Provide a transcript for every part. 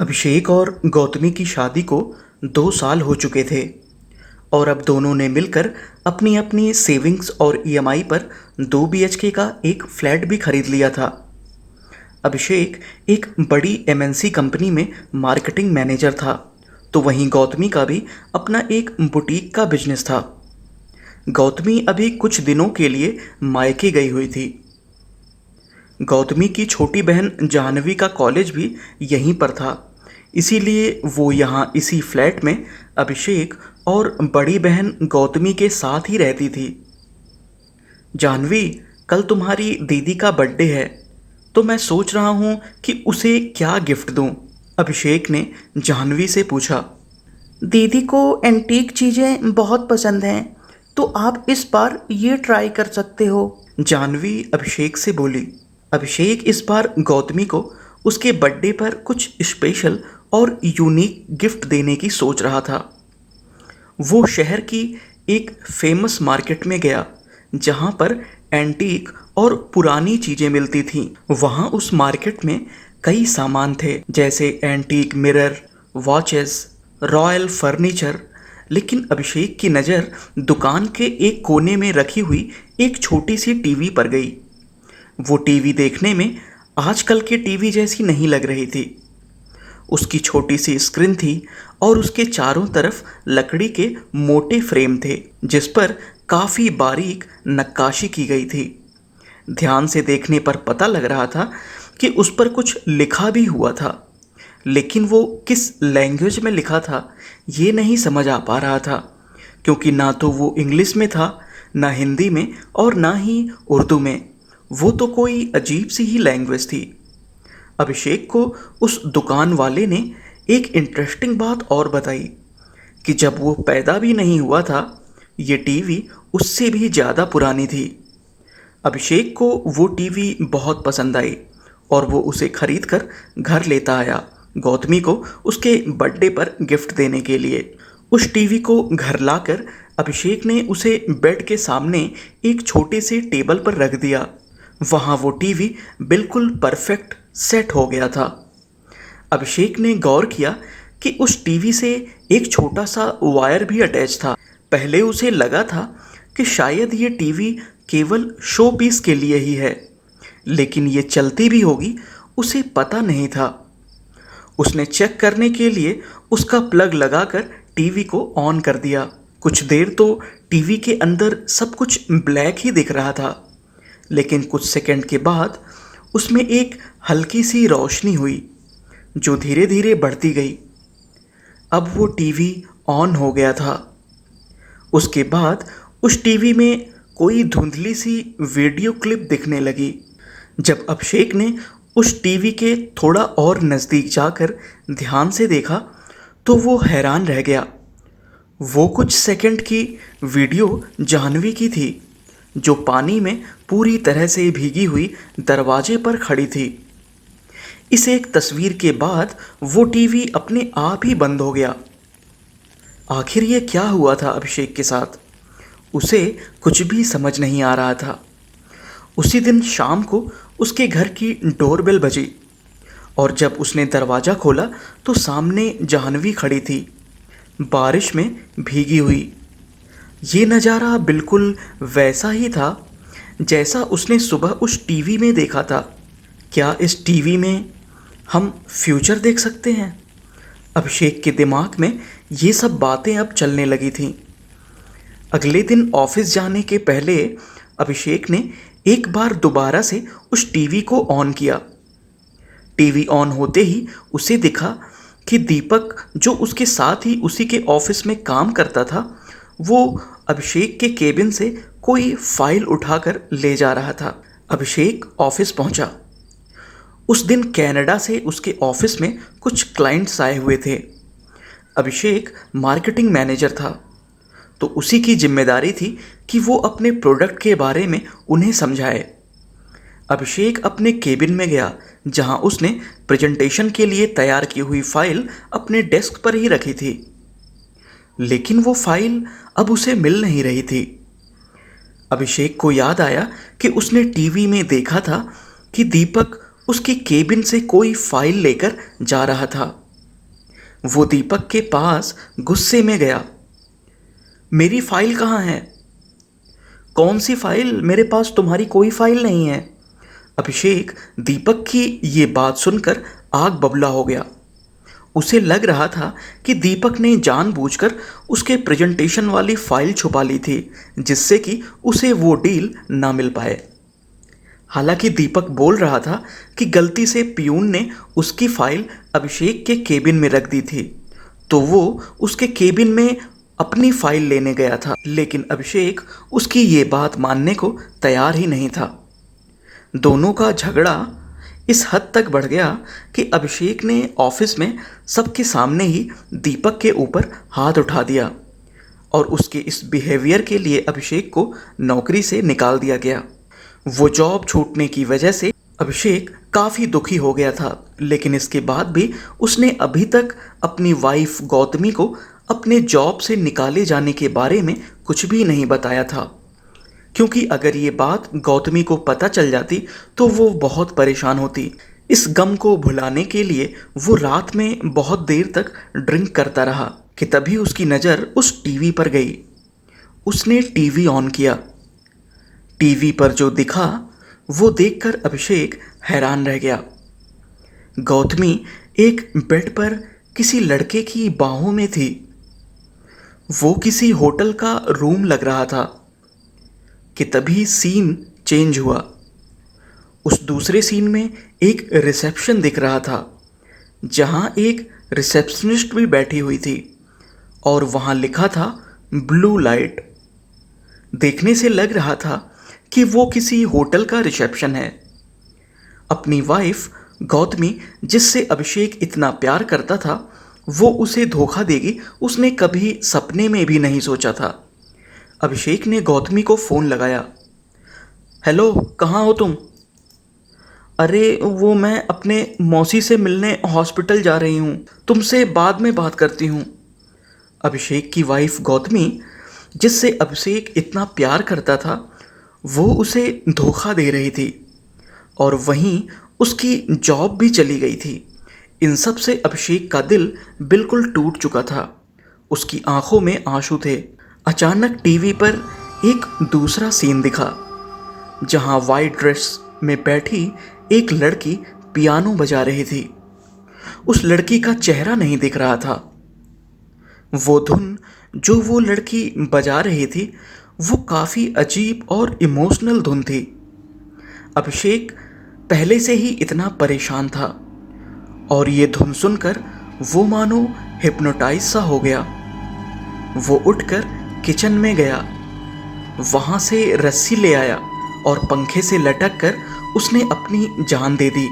अभिषेक और गौतमी की शादी को 2 साल हो चुके थे और अब दोनों ने मिलकर अपनी अपनी सेविंग्स और ईएमआई पर 2 BHK का एक फ्लैट भी खरीद लिया था। अभिषेक एक बड़ी एमएनसी कंपनी में मार्केटिंग मैनेजर था, तो वहीं गौतमी का भी अपना एक बुटीक का बिजनेस था। गौतमी अभी कुछ दिनों के लिए मायके गई हुई थी। गौतमी की छोटी बहन जाह्नवी का कॉलेज भी यहीं पर था, इसीलिए वो यहाँ इसी फ्लैट में अभिषेक और बड़ी बहन गौतमी के साथ ही रहती थी। जाह्नवी, कल तुम्हारी दीदी का बर्थडे है, तो मैं सोच रहा हूँ कि उसे क्या गिफ्ट दूँ। अभिषेक ने जाह्नवी से पूछा। दीदी को एंटीक चीज़ें बहुत पसंद हैं, तो आप इस बार ये ट्राई कर सकते हो। जाह्नवी अभिषेक से बोली। अभिषेक इस बार गौतमी को उसके बर्थडे पर कुछ स्पेशल और यूनिक गिफ्ट देने की सोच रहा था। वो शहर की एक फेमस मार्केट में गया जहाँ पर एंटीक और पुरानी चीज़ें मिलती थीं। वहाँ उस मार्केट में कई सामान थे, जैसे antique mirror, watches, royal furniture. लेकिन अभिषेक की नज़र दुकान के एक कोने में रखी हुई एक छोटी सी टीवी पर गई। वो टीवी देखने में आजकल के टीवी जैसी नहीं लग रही थी। उसकी छोटी सी स्क्रीन थी और उसके चारों तरफ लकड़ी के मोटे फ्रेम थे जिस पर काफ़ी बारीक नक्काशी की गई थी। ध्यान से देखने पर पता लग रहा था कि उस पर कुछ लिखा भी हुआ था, लेकिन वो किस लैंग्वेज में लिखा था ये नहीं समझ आ पा रहा था, क्योंकि ना तो वो इंग्लिश में था, ना हिंदी में और ना ही उर्दू में। वो तो कोई अजीब सी ही लैंग्वेज थी। अभिषेक को उस दुकान वाले ने एक इंटरेस्टिंग बात और बताई कि जब वो पैदा भी नहीं हुआ था, ये टीवी उससे भी ज़्यादा पुरानी थी। अभिषेक को वो टीवी बहुत पसंद आई और वो उसे खरीद कर घर लेता आया गौतमी को उसके बर्थडे पर गिफ्ट देने के लिए। उस टीवी को घर लाकर अभिषेक ने उसे बेड के सामने एक छोटे से टेबल पर रख दिया। वहाँ वो टीवी बिल्कुल परफेक्ट सेट हो गया था। अभिषेक ने गौर किया कि उस टीवी से एक छोटा सा वायर भी अटैच था। पहले उसे लगा था कि शायद ये टीवी केवल शो पीस के लिए ही है, लेकिन ये चलती भी होगी उसे पता नहीं था। उसने चेक करने के लिए उसका प्लग लगाकर टीवी को ऑन कर दिया। कुछ देर तो टीवी के अंदर सब कुछ ब्लैक ही दिख रहा था, लेकिन कुछ सेकंड के बाद उसमें एक हल्की सी रोशनी हुई जो धीरे धीरे बढ़ती गई। अब वो टीवी ऑन हो गया था। उसके बाद उस टीवी में कोई धुंधली सी वीडियो क्लिप दिखने लगी। जब अभिषेक ने उस टीवी के थोड़ा और नज़दीक जाकर ध्यान से देखा तो वो हैरान रह गया। वो कुछ सेकंड की वीडियो जाह्नवी की थी, जो पानी में पूरी तरह से भीगी हुई दरवाजे पर खड़ी थी। इस एक तस्वीर के बाद वो टीवी अपने आप ही बंद हो गया। आखिर ये क्या हुआ था अभिषेक के साथ? उसे कुछ भी समझ नहीं आ रहा था। उसी दिन शाम को उसके घर की डोरबेल बजी और जब उसने दरवाज़ा खोला तो सामने जाह्नवी खड़ी थी, बारिश में भीगी हुई। ये नज़ारा बिल्कुल वैसा ही था जैसा उसने सुबह उस टीवी में देखा था। क्या इस टीवी में हम फ्यूचर देख सकते हैं? अभिषेक के दिमाग में ये सब बातें अब चलने लगी थीं। अगले दिन ऑफिस जाने के पहले अभिषेक ने एक बार दोबारा से उस टीवी को ऑन किया। टीवी ऑन होते ही उसे दिखा कि दीपक, जो उसके साथ ही उसी के ऑफिस में काम करता था, वो अभिषेक के केबिन से कोई फाइल उठाकर ले जा रहा था। अभिषेक ऑफिस पहुंचा। उस दिन कनाडा से उसके ऑफिस में कुछ क्लाइंट्स आए हुए थे। अभिषेक मार्केटिंग मैनेजर था, तो उसी की जिम्मेदारी थी कि वो अपने प्रोडक्ट के बारे में उन्हें समझाए। अभिषेक अपने केबिन में गया जहां उसने प्रेजेंटेशन के लिए तैयार की हुई फाइल अपने डेस्क पर ही रखी थी, लेकिन वो फाइल अब उसे मिल नहीं रही थी। अभिषेक को याद आया कि उसने टीवी में देखा था कि दीपक उसके केबिन से कोई फाइल लेकर जा रहा था। वो दीपक के पास गुस्से में गया। मेरी फाइल कहाँ है? कौन सी फाइल? मेरे पास तुम्हारी कोई फाइल नहीं है। अभिषेक दीपक की ये बात सुनकर आग बबूला हो गया। उसे लग रहा था कि दीपक ने जानबूझकर उसके प्रेजेंटेशन वाली फाइल छुपा ली थी, जिससे कि उसे वो डील ना मिल पाए। हालांकि दीपक बोल रहा था कि गलती से पियून ने उसकी फाइल अभिषेक के केबिन में रख दी थी, तो वो उसके केबिन में अपनी फाइल लेने गया था। लेकिन अभिषेक उसकी ये बात मानने को तैयार ही नहीं था। दोनों का झगड़ा इस हद तक बढ़ गया कि अभिषेक ने ऑफिस में सबके सामने ही दीपक के ऊपर हाथ उठा दिया और उसके इस बिहेवियर के लिए अभिषेक को नौकरी से निकाल दिया गया। वो जॉब छूटने की वजह से अभिषेक काफ़ी दुखी हो गया था, लेकिन इसके बाद भी उसने अभी तक अपनी वाइफ गौतमी को अपने जॉब से निकाले जाने के बारे में कुछ भी नहीं बताया था, क्योंकि अगर ये बात गौतमी को पता चल जाती तो वो बहुत परेशान होती। इस गम को भुलाने के लिए वो रात में बहुत देर तक ड्रिंक करता रहा कि तभी उसकी नज़र उस टीवी पर गई। उसने टीवी ऑन किया। टीवी पर जो दिखा वो देखकर अभिषेक हैरान रह गया। गौतमी एक बेड पर किसी लड़के की बाहों में थी। वो किसी होटल का रूम लग रहा था कि तभी सीन चेंज हुआ। उस दूसरे सीन में एक रिसेप्शन दिख रहा था, जहां एक रिसेप्शनिस्ट भी बैठी हुई थी और वहां लिखा था ब्लू लाइट। देखने से लग रहा था कि वो किसी होटल का रिसेप्शन है। अपनी वाइफ गौतमी, जिससे अभिषेक इतना प्यार करता था, वो उसे धोखा देगी उसने कभी सपने में भी नहीं सोचा था। अभिषेक ने गौतमी को फ़ोन लगाया। हेलो, कहाँ हो तुम? अरे वो मैं अपने मौसी से मिलने हॉस्पिटल जा रही हूँ, तुमसे बाद में बात करती हूँ। अभिषेक की वाइफ गौतमी, जिससे अभिषेक इतना प्यार करता था, वो उसे धोखा दे रही थी और वहीं उसकी जॉब भी चली गई थी। इन सब से अभिषेक का दिल बिल्कुल टूट चुका था। उसकी आंखों में आंसू थे। अचानक टीवी पर एक दूसरा सीन दिखा, जहां वाइट ड्रेस में बैठी एक लड़की पियानो बजा रही थी। उस लड़की का चेहरा नहीं दिख रहा था। वो धुन जो वो लड़की बजा रही थी वो काफ़ी अजीब और इमोशनल धुन थी। अभिषेक पहले से ही इतना परेशान था और ये धुन सुनकर वो मानो हिप्नोटाइज सा हो गया। वो उठकर किचन में गया, वहाँ से रस्सी ले आया और पंखे से लटक कर उसने अपनी जान दे दी।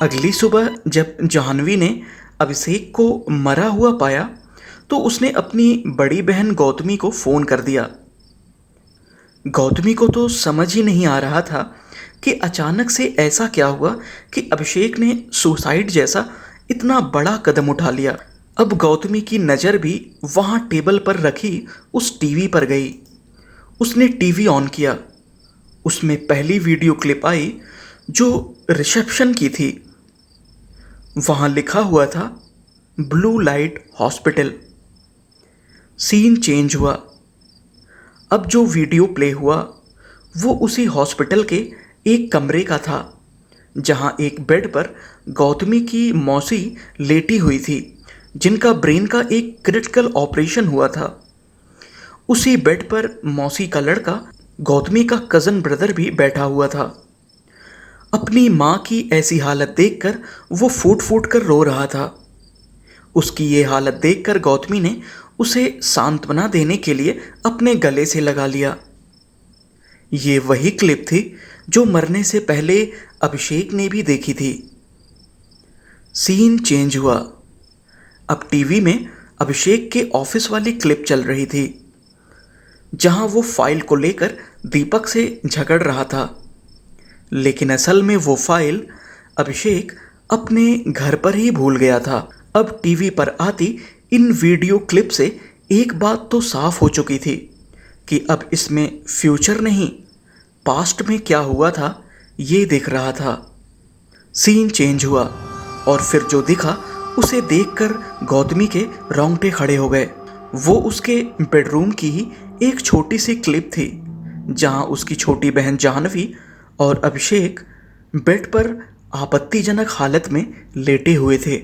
अगली सुबह जब जाह्नवी ने अभिषेक को मरा हुआ पाया तो उसने अपनी बड़ी बहन गौतमी को फ़ोन कर दिया। गौतमी को तो समझ ही नहीं आ रहा था कि अचानक से ऐसा क्या हुआ कि अभिषेक ने सुसाइड जैसा इतना बड़ा कदम उठा लिया। अब गौतमी की नज़र भी वहाँ टेबल पर रखी उस टीवी पर गई। उसने टीवी ऑन किया। उसमें पहली वीडियो क्लिप आई जो रिसेप्शन की थी। वहाँ लिखा हुआ था blue light hospital. Scene change हुआ। अब जो वीडियो प्ले हुआ वो उसी हॉस्पिटल के एक कमरे का था, जहां एक बेड पर गौतमी की मौसी लेटी हुई थी, जिनका ब्रेन का एक क्रिटिकल ऑपरेशन हुआ था। उसी बेड पर मौसी का लड़का, गौतमी का कज़न ब्रदर भी बैठा हुआ था। अपनी माँ की ऐसी हालत देखकर वो फूट फूट कर रो रहा था। उसकी ये हालत देखकर गौतमी ने उसे सांत्वना देने के लिए अपने गले से लगा लिया। ये वही क्लिप थी जो मरने से पहले अभिषेक ने भी देखी थी। सीन चेंज हुआ। अब टीवी में अभिषेक के ऑफिस वाली क्लिप चल रही थी, जहां वो फाइल को लेकर दीपक से झगड़ रहा था। लेकिन असल में वो फाइल अभिषेक अपने घर पर ही भूल गया था। अब टीवी पर आती इन वीडियो क्लिप से एक बात तो साफ हो चुकी थी कि अब इसमें फ्यूचर नहीं, पास्ट में क्या हुआ था ये दिख रहा था। सीन चेंज हुआ और फिर जो दिखा उसे देखकर गौतमी के रोंगटे खड़े हो गए। वो उसके बेडरूम की ही एक छोटी सी क्लिप थी जहां उसकी छोटी बहन जाह्नवी और अभिषेक बेड पर आपत्तिजनक हालत में लेटे हुए थे।